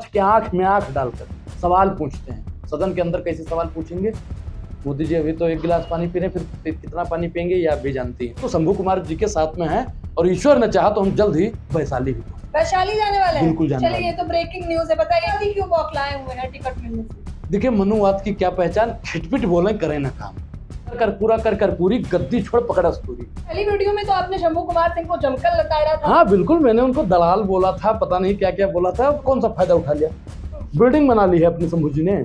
के आंख में आंख डालकर सवाल पूछते हैं। सदन के अंदर कैसे सवाल पूछेंगे? मोदी जी अभी तो 1 गिलास पानी पी रहे हैं, फिर कितना पानी पियेंगे ये आप भी जानती हैं। तो शंभू कुमार जी के साथ में है और ईश्वर ने चाहा तो हम जल्द ही वैशाली भी वैशाली जाने वाले हैं। बिल्कुल जाने वाले। चलिए, ये तो ब्रेकिंग न्यूज है, बताइए क्यों बौखलाए हुए हैं टिकट मिलने से? देखिए, मनुवाद की क्या पहचान, खिटपिट बोले करे ना काम, कर पूरा कर पूरी, गद्दी छोड़ पकड़ अस्तूरी। पहली वीडियो में तो आपने शंभू कुमार सिंह को जमकर लताड़ा था। हाँ बिल्कुल, मैंने उनको दलाल बोला था, पता नहीं क्या क्या बोला था, कौन सा फायदा उठा लिया। बिल्डिंग बना ली है अपनी शंभू जी ने।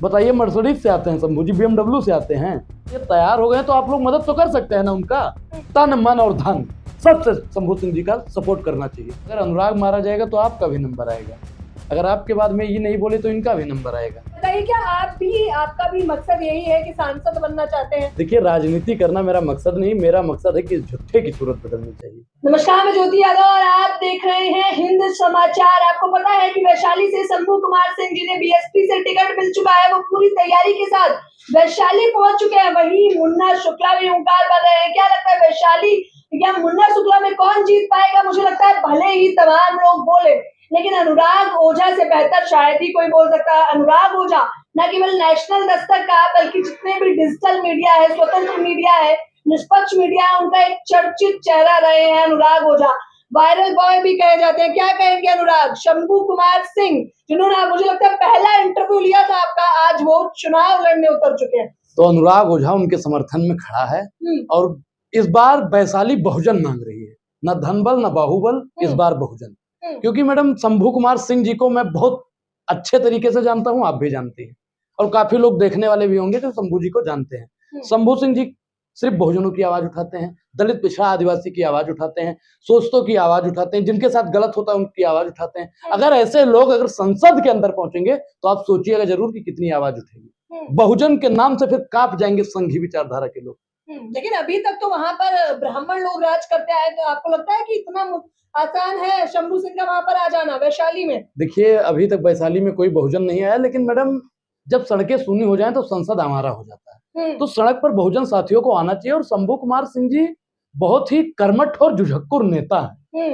बताइए, मर्सिडीज से आते हैं शंभू जी, BMW से आते हैं। ये तैयार हो गए तो आप लोग मदद तो कर सकते हैं ना उनका। तन मन और धन सबसे शंभू सिंह जी का सपोर्ट करना चाहिए। अगर अनुराग मारा जाएगा तो आपका भी नंबर आएगा, अगर आपके बाद में ये नहीं बोले तो इनका भी नंबर आएगा। बताइए, क्या आपका भी मकसद यही है कि सांसद बनना चाहते हैं? देखिए, राजनीति करना मेरा मकसद नहीं, मेरा मकसद है कि झूठे की सूरत बदलनी चाहिए। नमस्कार, मैं ज्योति यादव और आप देख रहे हैं हिंद समाचार। आपको पता है कि वैशाली से शंभू कुमार सिंह जी ने BSP से टिकट मिल चुका है। वो पूरी तैयारी के साथ वैशाली पहुंच चुके हैं। वहीं मुन्ना शुक्ला भी हुंकार भर रहे हैं। क्या लगता है, वैशाली या मुन्ना शुक्ला में कौन जीत पाएगा? मुझे लगता है भले ही तमाम लोग बोले, लेकिन अनुराग ओझा से बेहतर शायद ही कोई बोल सकता है। अनुराग ओझा न केवल नेशनल दस्तक का, बल्कि जितने भी डिजिटल मीडिया है, स्वतंत्र मीडिया है, निष्पक्ष मीडिया है, उनका एक चर्चित चेहरा रहे हैं अनुराग ओझा। वायरल बॉय भी कहे जाते हैं। क्या कहेंगे अनुराग? शंभू कुमार सिंह, जिन्होंने मुझे लगता है पहला इंटरव्यू लिया था आपका, आज वो चुनाव लड़ने उतर चुके हैं। तो अनुराग ओझा उनके समर्थन में खड़ा है और इस बार वैशाली बहुजन मांग रही है, न धनबल न बाहुबल, इस बार बहुजन। क्योंकि मैडम, शंभू कुमार सिंह जी को मैं बहुत अच्छे तरीके से जानता हूं, आप भी जानते हैं, और काफी लोग देखने वाले भी होंगे जो शंभू जी को जानते हैं। शंभू सिंह जी सिर्फ बहुजनों की आवाज उठाते हैं, दलित पिछड़ा आदिवासी की आवाज उठाते हैं, शोषितों की आवाज उठाते हैं, जिनके साथ गलत होता है उनकी आवाज उठाते हैं। अगर ऐसे लोग अगर संसद के अंदर पहुंचेंगे तो आप सोचिएगा जरूर कि कितनी आवाज उठेगी। बहुजन के नाम से फिर कांप जाएंगे संघी विचारधारा के लोग। लेकिन अभी तक तो वहां पर ब्राह्मण लोग राज करते आए, तो आपको लगता है कि इतना आसान है शंभू सिंह का वहां पर आ जाना वैशाली में? देखिए, अभी तक वैशाली में कोई बहुजन नहीं आया, लेकिन मैडम जब सड़कें शून्य हो जाएं तो संसद हमारा हो जाता है। तो सड़क पर बहुजन साथियों को आना चाहिए। और शंभू कुमार सिंह जी बहुत ही कर्मठ और जुझक्कुर नेता है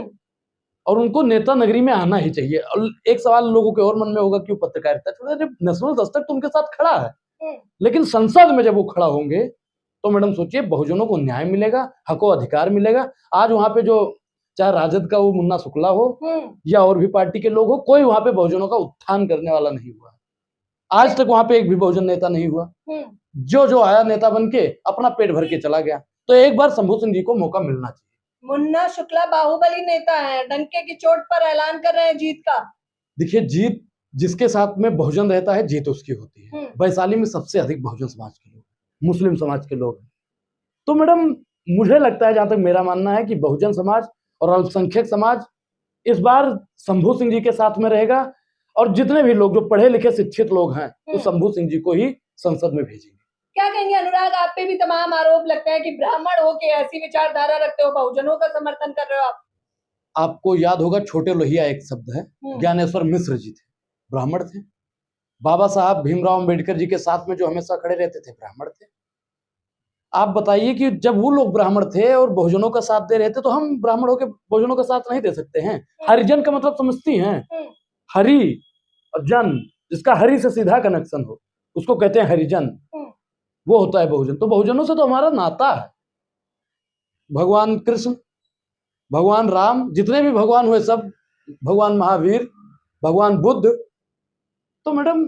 और उनको नेता नगरी में आना ही चाहिए। और एक सवाल लोगों के और मन में होगा, क्यों पत्रकारिता छोड़ा? जब नेशनल दस्तक तो उनके साथ खड़ा है, लेकिन संसद में जब वो खड़ा होंगे तो मैडम सोचिए, बहुजनों को न्याय मिलेगा, हको अधिकार मिलेगा। आज वहां पे जो चाहे राजद का वो मुन्ना शुक्ला हो या और भी पार्टी के लोग हो, कोई वहां पे बहुजनों का उत्थान करने वाला नहीं हुआ। आज तक वहां पे एक भी बहुजन नेता नहीं हुआ। जो आया नेता बन के अपना पेट भर के चला गया। तो एक बार शंभू सिंह जी को मौका मिलना चाहिए। मुन्ना शुक्ला बाहुबली नेता है, डंके की चोट पर ऐलान कर रहे हैं जीत का। देखिए, जीत जिसके साथ में बहुजन रहता है, जीत उसकी होती है। वैशाली में सबसे अधिक बहुजन समाज के लोग, मुस्लिम समाज के लोग। तो मैडम, मुझे लगता है, जहां तक मेरा मानना है, कि बहुजन समाज और अल्पसंख्यक समाज इस बार शंभू सिंह जी के साथ में रहेगा। और जितने भी लोग जो पढ़े लिखे शिक्षित लोग हैं, तो शंभू सिंह जी को ही संसद में भेजेंगे। क्या कहेंगे अनुराग? आप पे भी तमाम आरोप लगते हैं कि ब्राह्मण हो के ऐसी विचारधारा रखते हो, बहुजनों का समर्थन कर रहे हो आप। आपको याद होगा, छोटे लोहिया एक शब्द है, ज्ञानेश्वर मिश्र जी थे, ब्राह्मण थे। बाबा साहब भीमराव अंबेडकर जी के साथ में जो हमेशा खड़े रहते थे, ब्राह्मण थे। आप बताइए कि जब वो लोग ब्राह्मण थे और बहुजनों का साथ दे रहे थे, तो हम ब्राह्मण होकर बहुजनों का साथ नहीं दे सकते हैं? हरिजन का मतलब समझती हैं? हरि और जन, जिसका हरि से सीधा कनेक्शन हो, उसको कहते हैं हरिजन। वो होता है बहुजन। तो बहुजनों से तो हमारा नाता है। भगवान कृष्ण, भगवान राम, जितने भी भगवान हुए सब, भगवान महावीर, भगवान बुद्ध। तो मैडम,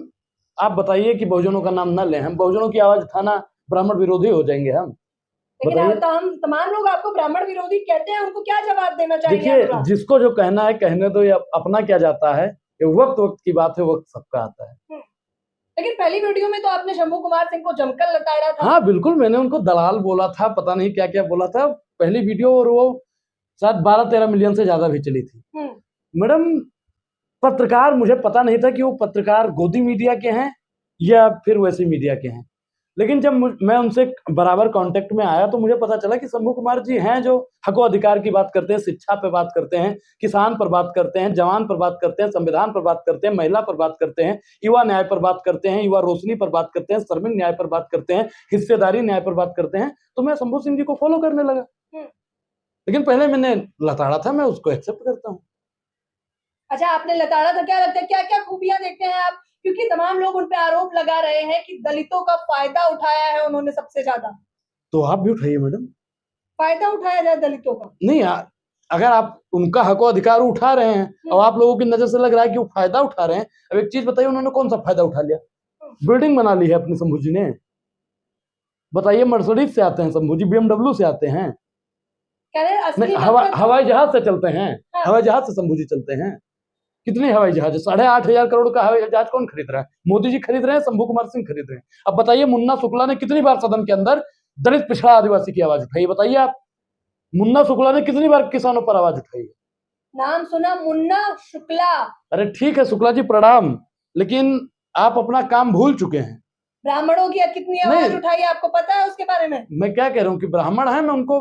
आप बताइए कि बहुजनों का नाम न लें? हम बहुजनों की आवाज उठाना, ब्राह्मण विरोधी हो जाएंगे हम? लेकिन तमाम लोग आपको ब्राह्मण विरोधी कहते हैं, उनको क्या जवाब देना चाहिए? देखिए, जिसको जो कहना है कहने दो, या अपना क्या जाता है, ये वक्त वक्त की बात है, वक्त सबका आता है। लेकिन पहली वीडियो में तो आपने शंभू कुमार सिंह को जमकर लताड़ा था। हाँ बिल्कुल, मैंने उनको दलाल बोला था, पता नहीं क्या क्या बोला था पहली वीडियो, और वो शायद 12-13 मिलियन से ज्यादा भी चली थी। मैडम, पत्रकार, मुझे पता नहीं था कि वो पत्रकार गोदी मीडिया के हैं या फिर वैसी मीडिया के हैं। लेकिन जब मैं उनसे बराबर कांटेक्ट में आया तो मुझे पता चला कि शंभू कुमार जी हैं जो हको अधिकार की बात करते हैं, शिक्षा पे बात करते हैं, किसान पर बात करते हैं, जवान पर बात करते हैं, संविधान पर बात करते हैं, महिला पर बात करते हैं, युवा न्याय पर बात करते हैं, युवा रोशनी पर बात करते हैं, श्रमिक न्याय पर बात करते हैं, हिस्सेदारी न्याय पर बात करते हैं। तो मैं शंभू सिंह जी को फॉलो करने लगा। लेकिन पहले मैंने लताड़ा था, मैं उसको एक्सेप्ट करता हूँ। अच्छा, आपने लताड़ा था, क्या लगता है क्या क्या खूबियां देखते हैं आप? क्योंकि तमाम लोग उन पे आरोप लगा रहे हैं कि दलितों का फायदा उठाया है उन्होंने सबसे ज्यादा। तो आप भी उठाइए मैडम। फायदा उठाया जाए दलितों का। नहीं अगर आप उनका हक और अधिकार उठा रहे हैं और आप लोगों की नजर से लग रहा है कि वो फायदा उठा रहे हैं, अब एक चीज बताइए, उन्होंने कौन सा फायदा उठा लिया? बिल्डिंग बना ली है अपनी शंभू जी ने। बताइए, मर्सिडीज से आते हैं शंभू जी, BMW से आते हैं। कह रहे हैं असली नहीं, मकसद हवाई जहाज से चलते हैं। हाँ। हवाई जहाज से शंभू जी चलते हैं। कितने हवाई जहाज? 8,500 करोड़ का हवाई जहाज कौन खरीद रहा है? मोदी जी खरीद रहे हैं, शंभू कुमार सिंह खरीद रहे हैं। अब बताइए, मुन्ना शुक्ला ने कितनी बार सदन के अंदर दलित पिछड़ा आदिवासी की आवाज उठाई? बताइए आप, मुन्ना शुक्ला ने कितनी बार किसानों पर आवाज उठाई है? नाम सुना, मुन्ना शुक्ला। अरे ठीक है शुक्ला जी, प्रणाम, लेकिन आप अपना काम भूल चुके हैं। ब्राह्मणों की कितनी आवाज उठाई है, आपको पता है उसके बारे में? मैं क्या कह रहा हूँ कि ब्राह्मण है, मैं उनको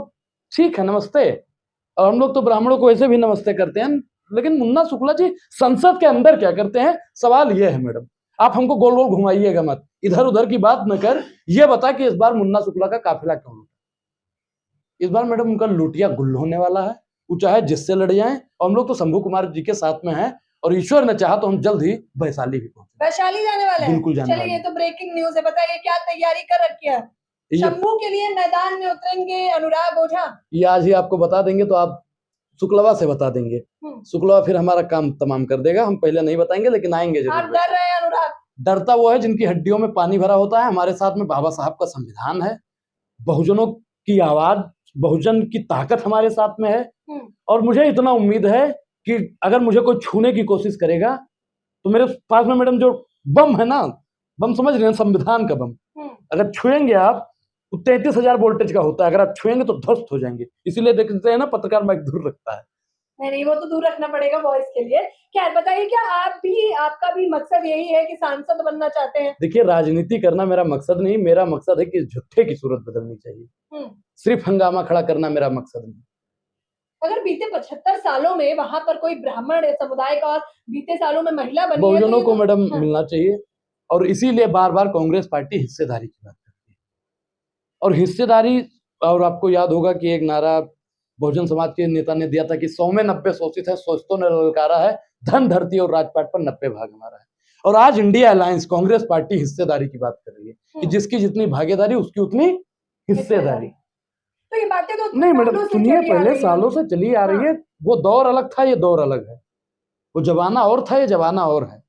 ठीक है नमस्ते, और हम लोग तो ब्राह्मणों को ऐसे भी नमस्ते करते हैं, लेकिन मुन्ना शुक्ला जी संसद के अंदर क्या करते हैं? सवाल ये है मैडम, आप हमको गोल गोल घुमाइएगा मत, इधर उधर की बात न कर, ये बता कि इस बार मुन्ना शुक्ला का काफिला क्यों लूटा? इस बार मैडम उनका लुटिया गुल्ल होने वाला है, वो चाहे जिससे लड़ जाए, और हम लोग तो शंभू कुमार जी के साथ में हैं, और ईश्वर ने चाहा तो हम जल्द ही वैशाली भी पहुंचे। वैशाली जाने वाले हैं? बिल्कुल जाने वाले चलिए, हैं। ये तो ब्रेकिंग न्यूज है, बताइए क्या तैयारी कर रखी है? शंभू के लिए मैदान में उतरेंगे अनुराग ओझा? ये आज ही आपको बता देंगे, तो आप शुक्लवा से बता देंगे। शुक्लवा फिर हमारा काम तमाम कर देगा, हम पहले नहीं बताएंगे, लेकिन आएंगे जरूर। आप डर रहे हैं अनुराग? डरता वो है जिनकी हड्डियों में पानी भरा होता है। हमारे साथ में बाबा साहब का संविधान है, बहुजनों की आवाज, बहुजन की ताकत हमारे साथ में है, और मुझे इतना उम्मीद है कि अगर मुझे कोई छूने की कोशिश करेगा तो मेरे पास में मैडम जो बम है ना, बम समझ रहे हैं, संविधान का बम, अगर छुएंगे आप तो 33,000 वोल्टेज का होता है, अगर आप छुएंगे तो ध्वस्त हो जाएंगे। इसीलिए देखते हैं ना, पत्रकार माइक दूर रखता है। नहीं, वो तो दूर रखना पड़ेगा वॉइस के लिए। क्या बताइए, क्या आपका भी मकसद यही है कि सांसद बनना चाहते हैं? देखिए, राजनीति करना मेरा मकसद नहीं, मेरा मकसद है कि इस झुट्ठे की सूरत बदलनी चाहिए। सिर्फ हंगामा खड़ा करना मेरा मकसद नहीं। अगर बीते 75 सालों में वहां पर कोई ब्राह्मण समुदाय का और बीते सालों में महिला बनी है, बहुजनों को मैडम हाँ। मिलना चाहिए, और इसीलिए बार बार कांग्रेस पार्टी हिस्सेदारी की बात करती है। और हिस्सेदारी, और आपको याद होगा कि एक नारा बहुजन समाज के नेता ने दिया था कि 100 में 90 शोषित है, शोषितों ने ललकारा है, धन धरती और राजपाट पर 90 भाग हमारा है। और आज इंडिया अलायंस कांग्रेस पार्टी हिस्सेदारी की बात कर रही है कि जिसकी जितनी भागीदारी उसकी उतनी हिस्सेदारी। तो ये बातें तो नहीं मैडम सुनिए, पहले सालों से चली आ रही है। वो दौर अलग था, ये दौर अलग है। वो जमाना और था, ये जमाना और है।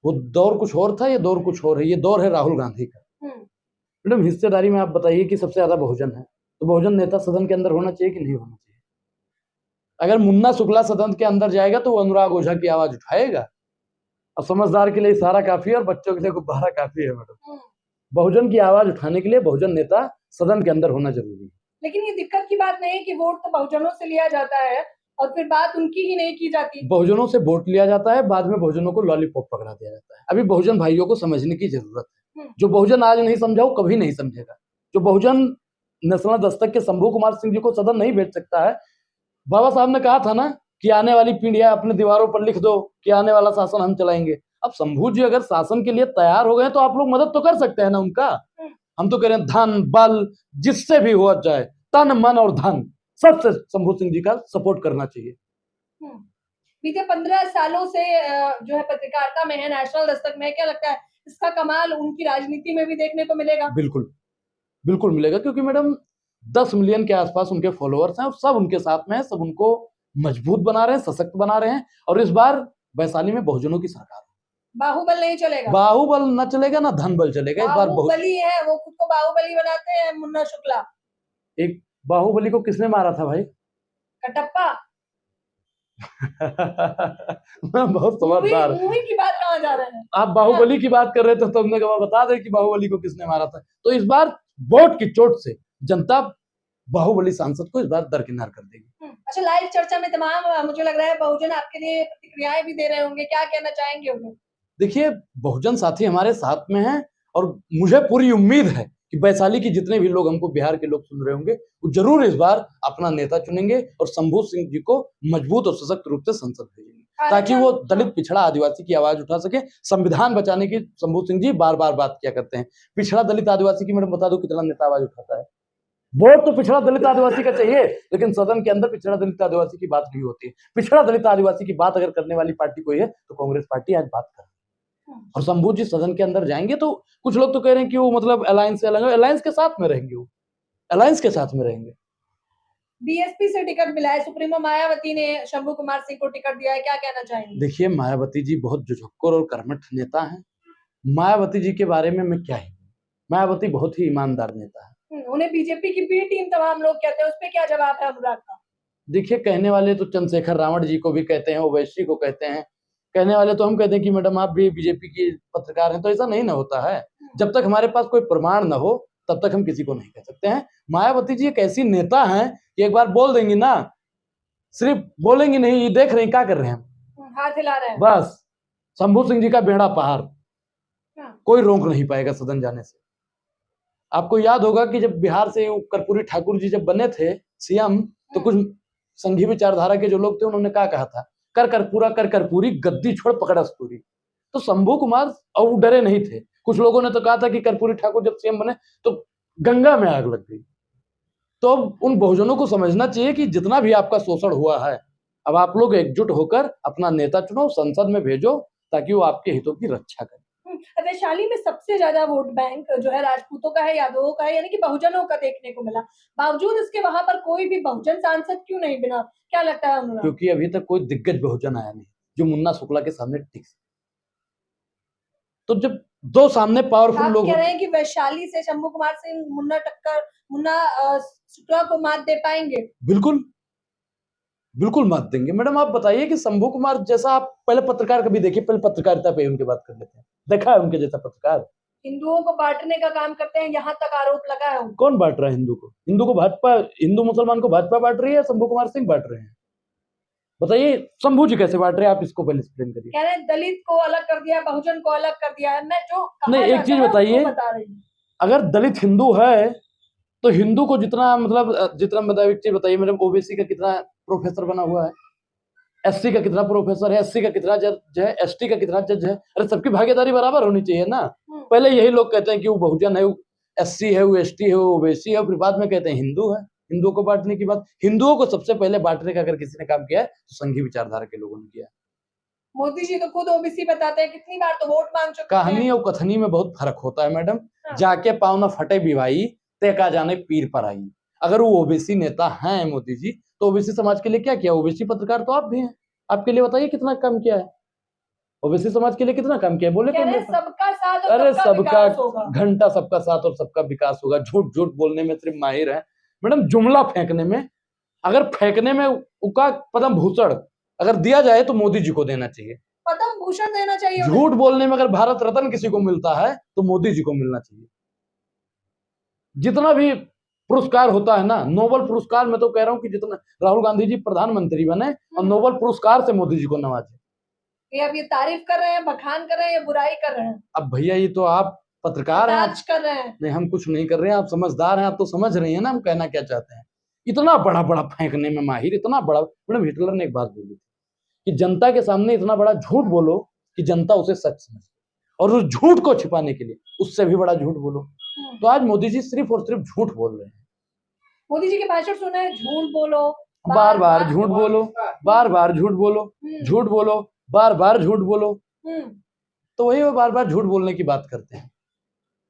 वो दौर कुछ और था, ये दौर कुछ और है। ये दौर है राहुल गांधी का। मैडम हिस्सेदारी में आप बताइए कि सबसे ज्यादा बहुजन है, तो बहुजन नेता सदन के अंदर होना चाहिए कि नहीं होना चाहिए? अगर मुन्ना शुक्ला सदन के अंदर जाएगा तो वो अनुराग ओझा की आवाज उठाएगा। अब समझदार के लिए इशारा काफी है और बच्चों के लिए गुब्बारा काफी है मैडम। बहुजन की आवाज उठाने के लिए बहुजन नेता सदन के अंदर होना जरूरी है। लेकिन ये दिक्कत की बात नहीं है कि वोट तो बहुजनों से लिया जाता है और फिर बात उनकी ही नहीं की जाती। बहुजनों से वोट लिया जाता है, बाद में बहुजनों को लॉलीपॉप पकड़ा दिया जाता है। अभी बहुजन भाइयों को समझने की जरूरत है। जो बहुजन आज नहीं समझा वो कभी नहीं समझेगा। जो बहुजन नेशनल दस्तक के शंभू कुमार सिंह जी को सदन नहीं भेज सकता है। बाबा साहब ने कहा था ना कि आने वाली पीढ़ियां अपने दीवारों पर लिख दो कि आने वाला शासन हम चलाएंगे। अब शंभू जी अगर शासन के लिए तैयार हो गए तो आप लोग मदद तो कर सकते हैं ना उनका। हम तो करें धन बल जिससे भी हो जाए, तन मन और धन सबसे शंभू सिंह जी का सपोर्ट करना चाहिए। बीते 15 सालों से जो है पत्रकारिता में है, नेशनल दस्तक में, क्या लगता है इसका कमाल उनकी राजनीति में भी देखने को मिलेगा? बिल्कुल बिल्कुल मिलेगा, क्योंकि मैडम 10 मिलियन के आसपास उनके फॉलोअर्स हैं और सब उनके साथ में है, सब उनको मजबूत बना रहे हैं, सशक्त बना रहे हैं। और इस बार वैशाली में बहुजनों की सरकार। बाहुबल नहीं चलेगा? बाहुबल न चलेगा ना धन बल चलेगा। इस बार बाहुबली है, वो खुद को बाहुबली बनाते हैं मुन्ना शुक्ला। एक बाहुबली को किसने मारा था भाई? कटप्पा। बहुत समझदार। मूवी की बात कहाँ जा रहे हैं आप? बाहुबली की बात कर रहे थे तो हमने कहा बता दे कि बाहुबली को किसने मारा था। तो इस बार वोट की चोट से जनता बाहुबली सांसद को इस बार दरकिनार कर देगी। अच्छा, लाइव चर्चा में तमाम मुझे लग रहा है बहुजन आपके लिए प्रतिक्रियाएं भी दे रहे होंगे, क्या कहना चाहेंगे उन्हें? देखिए, बहुजन साथी हमारे साथ में हैं और मुझे पूरी उम्मीद है कि वैशाली की जितने भी लोग, हमको बिहार के लोग सुन रहे होंगे, वो जरूर इस बार अपना नेता चुनेंगे और शंभू सिंह जी को मजबूत और सशक्त रूप से संसद भेजेंगे, ताकि वो दलित पिछड़ा आदिवासी की आवाज उठा सके। संविधान बचाने की शंभू सिंह जी बार बार बात किया करते हैं। पिछड़ा दलित आदिवासी की मैडम बता दो कितना नेता आवाज उठाता है? वोट तो पिछड़ा दलित आदिवासी का चाहिए, लेकिन सदन के अंदर पिछड़ा दलित आदिवासी की बात नहीं होती है। पिछड़ा दलित आदिवासी की बात अगर करने वाली पार्टी कोई है तो कांग्रेस पार्टी आज बात कर रही है। और शंभू जी सदन के अंदर जाएंगे तो कुछ लोग तो कह रहे हैं कि वो मतलब अलायंस से अलग है, अलायंस के साथ में रहेंगे, वो अलायंस के साथ में रहेंगे। बीएसपी से टिकट मिला है, सुप्रीमो मायावती ने शंभू कुमार सिंह को टिकट दिया है, क्या कहना चाहेंगे? देखिए, मायावती जी बहुत जुझक्कर और कर्मठ नेता हैं। मायावती जी के बारे में मैं क्या ही, मायावती बहुत ही ईमानदार नेता है। उन्हें बीजेपी की बी टीम तमाम लोग कहते हैं, उस पे क्या जवाब है अनुराग का? देखिए, कहने वाले तो चंद्रशेखर रावण जी को भी कहते हैं, ओवैसी को कहते हैं, कहने वाले तो हम कहते हैं कि मैडम आप भी बीजेपी की पत्रकार हैं, तो ऐसा नहीं ना होता है। जब तक हमारे पास कोई प्रमाण न हो तब तक हम किसी को नहीं कह सकते हैं। मायावती जी एक ऐसी नेता हैं कि एक बार बोल देंगी ना, सिर्फ बोलेंगी नहीं, ये देख रहे हैं क्या कर रहे हैं, हाथ हिला रहे हैं, बस शंभू सिंह जी का बेड़ा पार, कोई रोक नहीं पाएगा सदन जाने से। आपको याद होगा कि जब बिहार से कर्पूरी ठाकुर जी जब बने थे सीएम, तो कुछ संघी विचारधारा के जो लोग थे उन्होंने क्या कहा था, कर कर्पूरी गद्दी छोड़ पकड़ अस्तूरी। तो शंभू कुमार और डरे नहीं थे। कुछ लोगों ने तो कहा था कि कर्पूरी ठाकुर जब सीएम बने तो गंगा में आग लग गई। तो उन बहुजनों को समझना चाहिए कि जितना भी आपका शोषण हुआ है, अब आप लोग एकजुट होकर अपना नेता चुनो, संसद में भेजो, ताकि वो आपके हितों की रक्षा करे। वैशाली में सबसे ज्यादा वोट बैंक जो है राजपूतों का है, यादवों का है, यानी कि बहुजनों का देखने को मिला। बावजूद इसके वहां पर कोई भी बहुजन सांसद क्यों नहीं बना, क्या लगता है अनुराग? क्योंकि अभी तक कोई दिग्गज बहुजन आया नहीं जो मुन्ना शुक्ला के सामने टिक सके। तो जब दो सामने पावरफुल लोग कह रहे हैं कि वैशाली से शंभू कुमार सिंह मुन्ना शुक्ला को मात दे पाएंगे? बिल्कुल बिल्कुल मात देंगे। मैडम आप बताइए कि शंभू कुमार जैसा, आप पहले पत्रकार कभी देखिए, पहले पत्रकारिता पे उनकी बात कर लेते हैं, देखा है उनके जैसा पत्रकार? हिंदुओं को बांटने का काम करते हैं, यहाँ तक आरोप लगा है। कौन बांट रहा है हिंदू को? हिंदू को भाजपा, हिंदू मुसलमान को भाजपा बांट रही है, शंभू कुमार सिंह बांट रहे हैं? बताइए शंभू जी कैसे बांट रहे हैं, आप इसको पहले एक्सप्लेन करिए। कह रहे हैं दलित को अलग कर दिया, बहुजन को अलग कर दिया है। मैं जो नहीं, एक चीज बताइए, अगर दलित हिंदू है तो हिंदू को जितना मतलब एक चीज बताइए, मतलब ओबीसी का कितना प्रोफेसर बना हुआ है, एससी का कितना प्रोफेसर है, एससी का कितना जज है, एसटी का कितना जज है? अरे सबकी भागीदारी बराबर होनी चाहिए ना। पहले यही लोग कहते हैं कि वो बहुजन है, वो एससी है, वो एसटी है, वो ओबीसी है, फिर बाद में कहते हैं हिंदू है। हिंदुओं को बांटने की बात, हिंदुओं को सबसे पहले बांटने का अगर किसी ने काम किया है तो संघी विचारधारा के लोगों ने किया। मोदी जी तो खुद ओबीसी बताते हैं, कितनी बार तो वोट मांग चुके हैं। कहानी और कथनी में बहुत फर्क होता है मैडम। जाके पाँव न फटे बिवाई, ते का जाने पीर पर आई। अगर वो ओबीसी नेता हैं मोदी जी, तो ओबीसी समाज के लिए क्या किया? ओबीसी पत्रकार तो आप भी हैं, आपके लिए बताइए कितना काम किया है ओबीसी समाज के लिए, कितना काम किया है? बोले सबका साथ और अरे सबका घंटा सबका साथ और सबका विकास होगा। झूठ झूठ बोलने में सिर्फ माहिर है मैडम, जुमला फेंकने में। अगर फेंकने में उनका पद्म भूषण अगर दिया जाए तो मोदी जी को देना चाहिए, पद्म भूषण देना चाहिए। झूठ बोलने में अगर भारत रत्न किसी को मिलता है तो मोदी जी को मिलना चाहिए। जितना भी पुरस्कार होता है ना, नोबेल पुरस्कार, मैं तो कह रहा हूं कि जितना राहुल गांधी जी प्रधानमंत्री बने और नोबेल पुरस्कार से मोदी जी को नवाजे। ये अब ये तारीफ कर रहे हैं, बखान कर रहे हैं या बुराई कर रहे हैं? अब भैया ये तो आप पत्रकार हैं, कर रहे हैं। नहीं, हम कुछ नहीं कर रहे हैं, आप समझदार हैं, आप तो समझ रही हैं ना हम कहना क्या चाहते हैं। इतना बड़ा बड़ा फेंकने में माहिर, इतना बड़ा। मैडम हिटलर ने एक बात बोली थी कि जनता के सामने इतना बड़ा झूठ बोलो कि जनता उसे सच समझे, और उस झूठ को छिपाने के लिए उससे भी बड़ा झूठ बोलो। तो आज मोदी जी सिर्फ और सिर्फ झूठ बोल रहे हैं। मोदी जी के भाषण सुना है, झूठ बोलो, बार बार झूठ बोलो, बार बार झूठ बोलो, झूठ बोलो, बार बार झूठ बोलो। तो वही वो बार बार झूठ बोलने की बात करते हैं,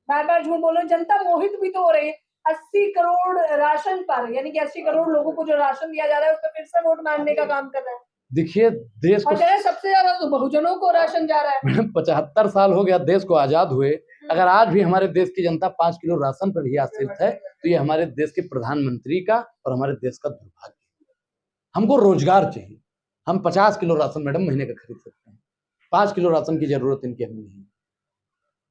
बार बार झूठ बोलो। जनता मोहित भी तो हो रही है 80 करोड़ राशन पर, यानी कि 80 करोड़ लोगों को जो राशन दिया जा रहा है उस पर फिर से वोट मांगने का काम कर रहे हैं। देखिए देश को सबसे ज्यादा तो बहुजनों को राशन जा रहा है। मैडम 75 साल हो गया देश को आजाद हुए, अगर आज भी हमारे देश की जनता 5 किलो राशन पर ही आश्रित है तो ये हमारे देश के प्रधानमंत्री का और हमारे देश का दुर्भाग्य है। हमको रोजगार चाहिए। हम 50 किलो राशन मैडम महीने का खरीद सकते हैं, 5 किलो राशन की जरूरत इनकी हमें नहीं।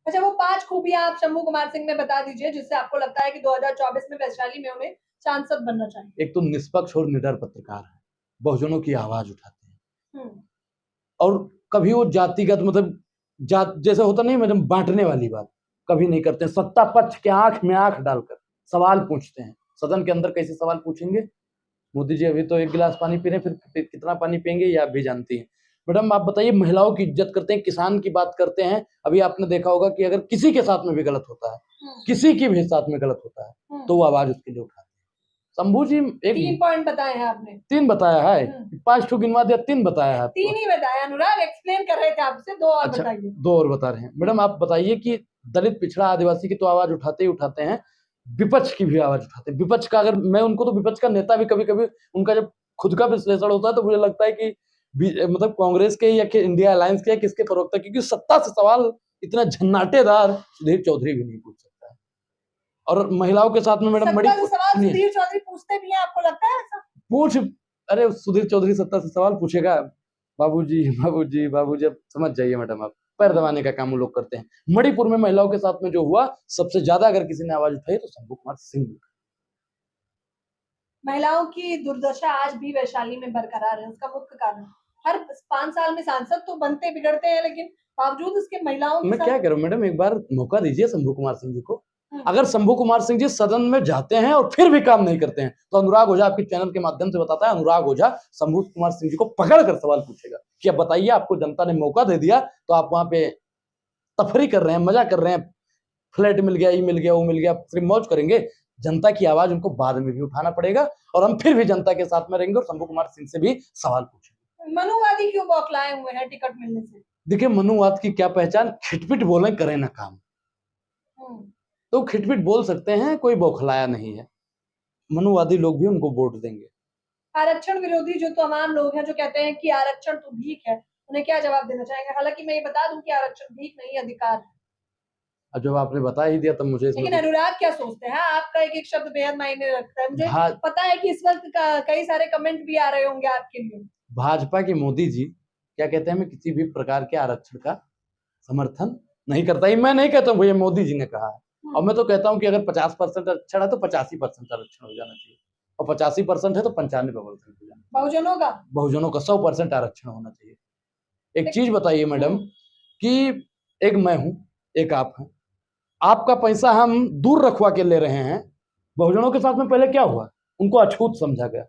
अच्छा, वो 5 खूबियां आप शंभू कुमार सिंह में बता दीजिए जिससे आपको लगता है कि 2024 में वैशाली में उन्हें सांसद बनना चाहिए। एक तो निष्पक्ष और निडर पत्रकार है, बहुजनों की आवाज उठाते हैं, और कभी वो जातिगत मतलब जात जैसे होता नहीं मैडम, बांटने वाली बात कभी नहीं करते हैं। सत्ता पक्ष के आंख में आंख डालकर सवाल पूछते हैं। सदन के अंदर कैसे सवाल पूछेंगे? मोदी जी अभी तो 1 गिलास पानी पी रहे, फिर कितना पानी पियेंगे ये आप भी जानती हैं। मैडम आप बताइए, महिलाओं की इज्जत करते हैं, किसान की बात करते हैं। अभी आपने देखा होगा कि अगर किसी के साथ में भी गलत होता है, किसी के भी साथ में गलत होता है तो वो आवाज उसके लिए उठाते हैं। शंभू जी एक 3 पॉइंट बताए हैं आपने। 3 बताया है, 5 ठो गिनवा दिया, 3 बताया है। 3 ही बताया अनुराग, एक्सप्लेन कर रहे थे आपसे, 2 और अच्छा, बताइए। 2 और बता रहे हैं मैडम। आप बताइए कि दलित पिछड़ा आदिवासी की तो आवाज उठाते ही उठाते हैं, विपक्ष की भी आवाज उठाते हैं। विपक्ष का अगर मैं उनको तो विपक्ष का नेता भी कभी कभी उनका जब खुद का विश्लेषण होता है तो मुझे लगता है कि मतलब कांग्रेस के या कि इंडिया अलायंस के या किसके प्रवक्ता, क्योंकि सत्ता से सवाल इतना झन्नाटेदार सुधीर चौधरी भी नहीं पूछ सकता है। और महिलाओं के साथ में मैडम बड़ी सत्ता से सवाल सुनिए, सुधीर चौधरी पूछते भी हैं, आपको लगता है ऐसा? पूछ अरे सुधीर चौधरी सत्ता से सवाल पूछेगा? बाबूजी बाबूजी बाबूजी, अब समझ जाइए मैडम, आप पैर दबाने का काम वो लोग करते हैं। मणिपुर में महिलाओं के साथ में जो हुआ, सबसे ज्यादा अगर किसी ने आवाज उठाई तो शंभू कुमार सिंह ने। महिलाओं की दुर्दशा आज भी वैशाली में बरकरार है, उसका मुख्य कारण हर 5 साल में सांसद तो बनते बिगड़ते हैं, लेकिन बावजूद उसके महिलाओं के मैं क्या साथ करूं मैडम, एक बार मौका दीजिए शंभू कुमार सिंह जी को। अगर शंभू कुमार सिंह जी सदन में जाते हैं और फिर भी काम नहीं करते हैं तो अनुराग ओझा आपके चैनल के माध्यम से बताता है, अनुराग ओझा शंभू कुमार सिंह जी को पकड़ कर सवाल पूछेगा कि अब बताइए, आपको जनता ने मौका दे दिया तो आप वहां पे तफरी कर रहे हैं, मजा कर रहे हैं, फ्लैट मिल गया, ये मिल गया, वो मिल गया, सिर्फ मौज करेंगे। जनता की आवाज उनको बाद में भी उठाना पड़ेगा और हम फिर भी जनता के साथ में रहेंगे और शंभू कुमार सिंह से भी सवाल पूछेंगे। मनुवादी क्यों बौखलाए हुए हैं टिकट मिलने से? देखिए, मनुवाद की क्या पहचान, खिटपिट बोले करें ना काम। तो खिटपिट बोल सकते हैं, कोई बौखलाया नहीं है। मनुवादी लोग भी उनको वोट देंगे। आरक्षण विरोधी जो तमाम लोग हैं जो कहते हैं कि आरक्षण तो भीख है, उन्हें क्या जवाब देना चाहेंगे? हालांकि मैं ये बता दूं कि आरक्षण भीख नहीं, अधिकार है। अब जब आपने बता ही दिया तब मुझे इसमें लेकिन अनुराग क्या सोचते हैं? आपका एक एक शब्द बेहद मायने रखता है। मुझे भा- पता है कि इस वक्त कई सारे कमेंट भी आ रहे होंगे आपके लिए। भाजपा के मोदी जी क्या कहते हैं, मैं किसी भी प्रकार के आरक्षण का समर्थन नहीं करता। ये मैं नहीं कहता हूँ, ये मोदी जी ने कहा है। और मैं तो कहता हूँ कि अगर 50% आरक्षण है तो 85% आरक्षण हो जाना चाहिए, और 85% है तो 95% हो जाना चाहिए। बहुजनों का 100% आरक्षण होना चाहिए। एक चीज बताइए मैडम कि एक मैं हूं, एक आप हैं, आपका पैसा हम दूर रखवा के ले रहे हैं। बहुजनों के साथ में पहले क्या हुआ, उनको अछूत समझा गया।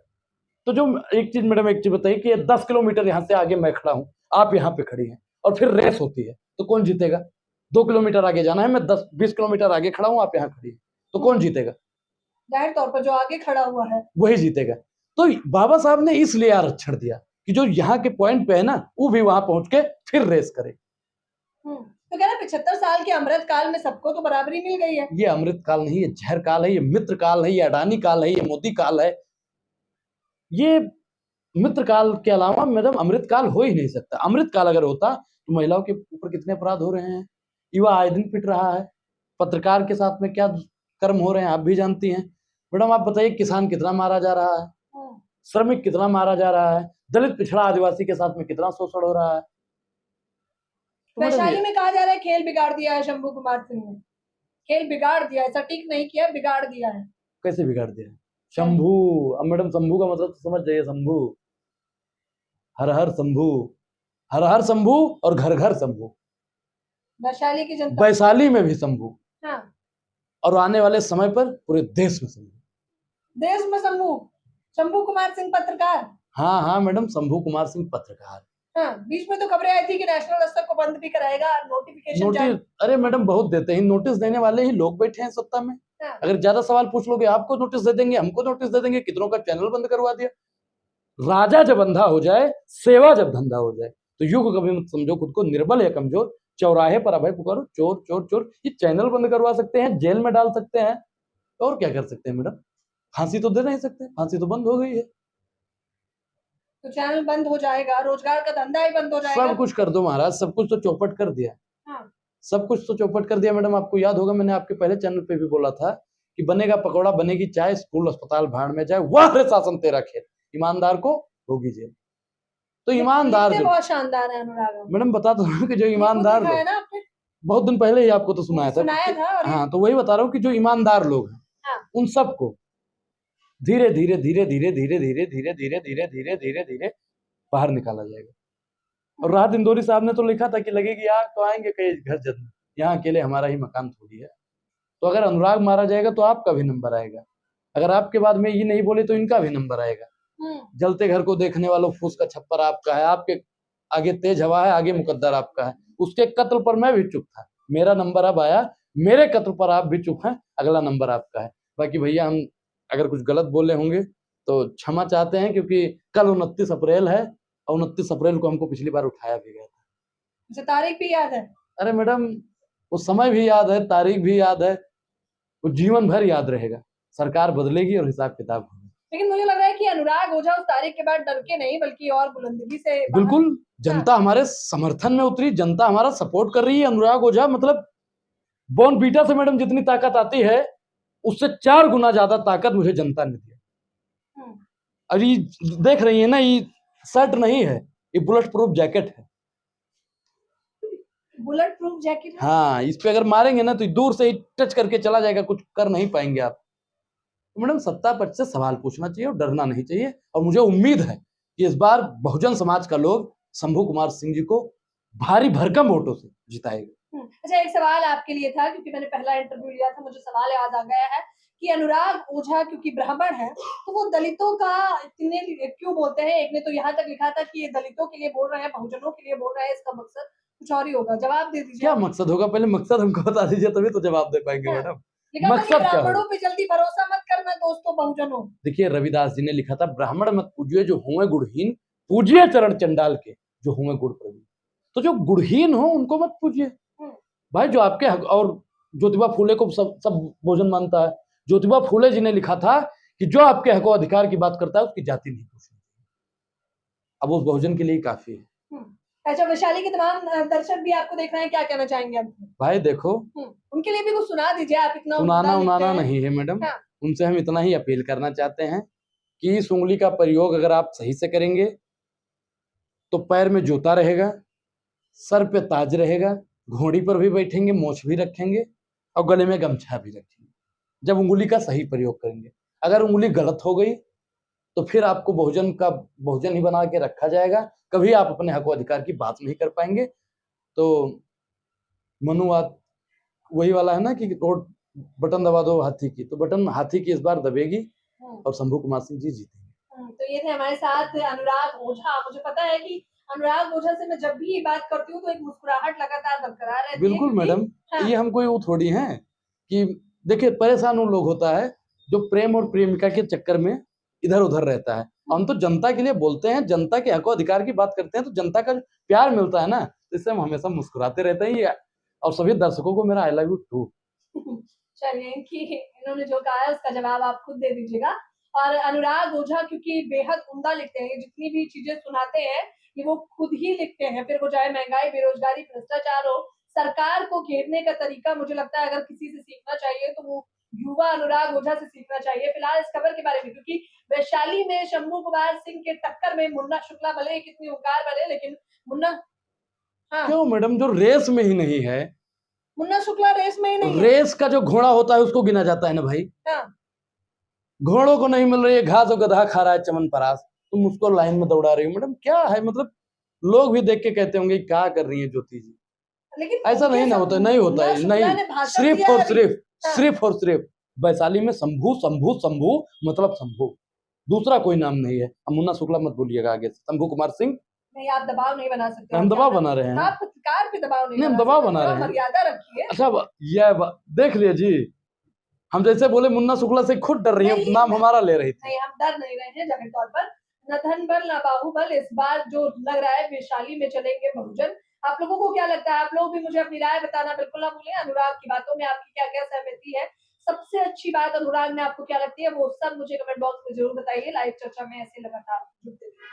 तो जो एक चीज मैडम, एक चीज बताइए कि 10 किलोमीटर यहाँ से आगे मैं खड़ा हूं, आप यहाँ पे खड़ी हैं और फिर रेस होती है तो कौन जीतेगा? 2 किलोमीटर आगे जाना है, मैं 10-20 किलोमीटर आगे खड़ा हूं, आप यहाँ खड़ी हैं, तो कौन जीतेगा? जाहिर तौर पर जो आगे खड़ा हुआ है वही जीतेगा। तो बाबा साहब ने इसलिए आरक्षण दिया कि जो यहाँ के पॉइंट पे है ना, वो भी वहां पहुंच के फिर रेस करे। तो कह रहे 75 साल के अमृत काल में सबको तो बराबरी मिल गई है। ये अमृत काल नहीं, ये जहर काल है, ये मित्र काल है, ये अडानी काल है, ये मोदी काल है। ये मित्र काल के अलावा मैडम अमृत काल हो ही नहीं सकता। अमृत काल अगर होता तो महिलाओं के ऊपर कितने अपराध हो रहे हैं, युवा आए दिन पिट रहा है, पत्रकार के साथ में क्या कर्म हो रहे हैं आप भी जानती हैं। मैडम आप बताइए, किसान कितना मारा जा रहा है, श्रमिक कितना मारा जा रहा है, दलित पिछड़ा आदिवासी के साथ में कितना शोषण हो रहा है। तो वैशाली में कहा जा रहा है खेल बिगाड़ दिया है शंभू कुमार सिंह ने। खेल बिगाड़ दिया है, सटीक नहीं किया, बिगाड़ दिया है। कैसे बिगाड़ दिया? शंभू, अब मैडम शंभू का मतलब तो समझ जाइए, शंभू, हर हर शंभू, हर हर शंभू और घर घर शंभू। वैशाली की जनता, वैशाली में भी शंभू, हाँ, और आने वाले समय पर पूरे देश में शंभू। देश में शंभू, शंभू कुमार सिंह पत्रकार। हाँ हाँ मैडम, शंभू कुमार सिंह पत्रकार। हाँ, बीच में तो खबरें आई थी कि नेशनल स्तर को बंद भी कराएगा, नोटिफिकेशन नोटिस, अरे मैडम बहुत देते हैं, नोटिस देने वाले ही लोग बैठे हैं सत्ता में। हाँ। अगर ज्यादा सवाल पूछ लोगे आपको नोटिस दे देंगे, हमको नोटिस दे देंगे, कितनों का चैनल बंद करवा दिया। राजा जब अंधा हो जाए, सेवा जब धंधा हो जाए, तो युग कभी मत समझो खुद को निर्बल या कमजोर। चौराहे पर अभय पुकारो, चोर चोर चोर। ये चैनल बंद करवा सकते हैं, जेल में डाल सकते हैं, और क्या कर सकते हैं मैडम? फांसी तो दे नहीं सकते, फांसी तो बंद हो गई है। तो चैनल बंद हो जाएगा, रोजगार का धंधा ही बंद हो जाएगा। सब कुछ कर दो महाराज, सब कुछ तो चौपट कर दिया। हाँ। सब कुछ तो चौपट कर दिया मैडम। आपको याद होगा, मैंने आपके पहले चैनल पे भी बोला था कि बनेगा पकौड़ा, बनेगी चाय, स्कूल अस्पताल भाड़ में जाए, वाह रे शासन तेरा खेल, ईमानदार को होगी जेल। तो ईमानदार जो, बहुत शानदार है अनुराग मैडम बता तो रहा हूँ कि जो ईमानदार लोग, बहुत दिन पहले ही आपको तो सुनाया था। हाँ, तो वही बता रहा हूँ कि जो ईमानदार लोग हैं, हाँ। उन सबको धीरे धीरे धीरे धीरे धीरे धीरे धीरे धीरे धीरे धीरे धीरे धीरे बाहर निकाला जाएगा। और राहत इंदौरी साहब ने तो लिखा था कि लगेगी आग तो आएंगे कई घर जलने, यहाँ अकेले हमारा ही मकान थोड़ी है। तो अगर अनुराग मारा जाएगा तो आपका भी नंबर आएगा, अगर आपके बाद में ये नहीं बोले तो इनका भी नंबर आएगा। जलते घर को देखने वालों, फूस का छप्पर आपका है, आपके आगे तेज हवा है, आगे मुकद्दर आपका है। उसके कत्ल पर मैं भी चुप था, मेरा नंबर अब आया, मेरे कत्ल पर आप भी चुप हैं, अगला नंबर आपका है। बाकी भैया हम अगर कुछ गलत बोले होंगे तो क्षमा चाहते हैं, क्योंकि कल 29 अप्रैल है और 29 अप्रैल को हमको पिछली बार उठाया भी गया था। अच्छा, तारीख भी याद है? अरे मैडम, वो समय भी याद है, तारीख भी याद है, वो जीवन भर याद रहेगा। सरकार बदलेगी और हिसाब किताब होगा। लेकिन मुझे लग रहा है कि अनुराग ओझा उस तारीख के बाद डर के नहीं बल्कि और बुलंदी से बिल्कुल, जनता हमारे समर्थन में उतरी, जनता हमारा सपोर्ट कर रही है। अनुराग ओझा मतलब बॉर्न बीटा से मैडम जितनी ताकत आती है, उससे 4 गुना ज्यादा ताकत मुझे जनता ने दी। और ये देख रही है ना, ये शर्ट नहीं है, ये बुलेट प्रूफ जैकेट है। बुलेट प्रूफ जैकेट है? हाँ, इस पे अगर मारेंगे ना तो दूर से ही टच करके चला जाएगा, कुछ कर नहीं पाएंगे आप। तो मैडम, सत्ता पक्ष से सवाल पूछना चाहिए और डरना नहीं चाहिए। और मुझे उम्मीद है कि इस बार बहुजन समाज का लोग शंभू कुमार सिंह जी को भारी भरकम वोटों से जिताएगा। अच्छा, एक सवाल आपके लिए था, क्योंकि मैंने पहला इंटरव्यू लिया था, मुझे सवाल याद आ गया है कि अनुराग ओझा क्योंकि ब्राह्मण है तो वो दलितों का इतने क्यों बोलते हैं? एक ने तो यहाँ तक लिखा था कि ये दलितों के लिए बोल रहे हैं, बहुजनों के लिए बोल रहे हैं, इसका मकसद कुछ और ही होगा। जवाब दे दीजिए। क्या मकसद होगा? पहले मकसद हमको बता दीजिए, तभी तो जवाब दे पाएंगे मैडम। लिखा था कि मकसद क्या होगा? ब्राह्मणों पे जल्दी भरोसा मत करना दोस्तों बहुजनों। देखिए, रविदास जी ने लिखा था, ब्राह्मण मत पूजिए जो हुए गुणहीन, पूजिए चरण चंडाल के जो हुए गुण प्रवीण। तो जो गुणहीन हो उनको मत पूजिए भाई, जो आपके हक। और ज्योतिबा फूले को सब बहुजन मानता है। ज्योतिबा फूले जी ने लिखा था कि जो आपके हक अधिकार की बात करता है उसकी जाति नहीं पूछनी। अब उस बहुजन के लिए काफी है। अच्छा, वैशाली के तमाम दर्शक भी आपको देख रहे हैं, क्या कहना चाहेंगे आप? भाई देखो, उनके लिए भी कुछ सुना दीजिए। आप इतना सुनाना नहीं है मैडम। हाँ। उनसे हम इतना ही अपील करना चाहते हैं कि इस उंगली का प्रयोग अगर आप सही से करेंगे तो पैर में जूता रहेगा, सर पे ताज रहेगा, घोड़ी पर भी बैठेंगे, मोछ भी रखेंगे और गले में गमछा भी रखेंगे, जब उंगली का सही प्रयोग करेंगे। अगर उंगली गलत हो गई तो फिर आपको बहुजन ही बना के रखा जाएगा, कभी आप अपने हक अधिकार की बात नहीं कर पाएंगे। तो मनुवाद वही वाला है ना कि रोड बटन दबा दो हाथी की, तो बटन हाथी की इस बार दबेगी और शंभू कुमार सिंह जी जीतेंगे। तो ये थे हमारे साथ अनुराग ओझा। मुझे पता है कि अनुराग ओझा से मैं जब भी ये बात करती हूँ तो एक मुस्कुराहट लगातार बरकरार रहती है। बिल्कुल मैडम। ये हम कोई वो थोड़ी हैं कि देखिए, परेशान वो लोग होता है जो प्रेम और प्रेमिका के चक्कर में इधर उधर रहता है। हम तो जनता के लिए बोलते हैं, जनता के हक अधिकार की बात करते हैं, तो जनता का प्यार मिलता है ना, इससे हम हमेशा मुस्कुराते रहते हैं। और सभी दर्शकों को मेरा आई लव यू टू। चलिए, कि इन्होंने जो कहा है उसका जवाब आप खुद दे दीजिएगा। और अनुराग ओझा क्योंकि बेहद उम्दा लिखते हैं, जितनी भी चीजें सुनाते हैं ये वो खुद ही लिखते हैं, फिर वो चाहे महंगाई, बेरोजगारी, भ्रष्टाचार हो, सरकार को घेरने का तरीका मुझे लगता है अगर किसी से सीखना चाहिए तो वो युवा अनुराग ओझा से सीखना चाहिए। फिलहाल इस खबर के बारे में, क्योंकि वैशाली में शंभू कुमार सिंह के टक्कर में मुन्ना शुक्ला भले ही कितनी उकार भले, लेकिन मुन्ना क्यों मैडम, जो रेस में ही नहीं है, मुन्ना शुक्ला रेस में ही नहीं रेस का जो घोड़ा होता है उसको गिना जाता है ना भाई। घोड़ों को नहीं मिल रही है घास और गधा खा रहा है चमन परास, तुम उसको लाइन में दौड़ा रही हो मैडम, क्या है? मतलब लोग भी देख के कहते होंगे क्या कर रही है ज्योति जी। लेकिन ऐसा नहीं ना होता, नहीं होता है, नहीं। सिर्फ और सिर्फ वैशाली में शंभू शंभू शंभू मतलब शंभू, दूसरा कोई नाम नहीं है। अब मुन्ना शुक्ला मत बोलिएगा आगे से, शंभू कुमार सिंह। नहीं, आप दबाव नहीं बना सकते। हम दबाव बना रहे हैं, आप सरकार पे दबाव नहीं, हम दबाव बना रहे हैं। मर्यादा रखिए। अच्छा, यह देख लिया जी, हम जैसे बोले मुन्ना शुक्ला से खुद डर रही है, नाम हमारा ले रही थी। नहीं, हम डर नहीं रहे हैं जाहिर तौर पर। न धनबल न बाहुबल, इस बार जो लग रहा है वैशाली में चलेंगे बहुजन। आप लोगों को क्या लगता है? आप लोग भी मुझे अपनी राय बताना बिल्कुल ना भूलें। अनुराग की बातों में आपकी क्या क्या सहमति है, सबसे अच्छी बात अनुराग में आपको क्या लगती है, वो सब मुझे कमेंट बॉक्स में जरूर बताइए। लाइव चर्चा में ऐसे लगातार जुड़ते रहिए।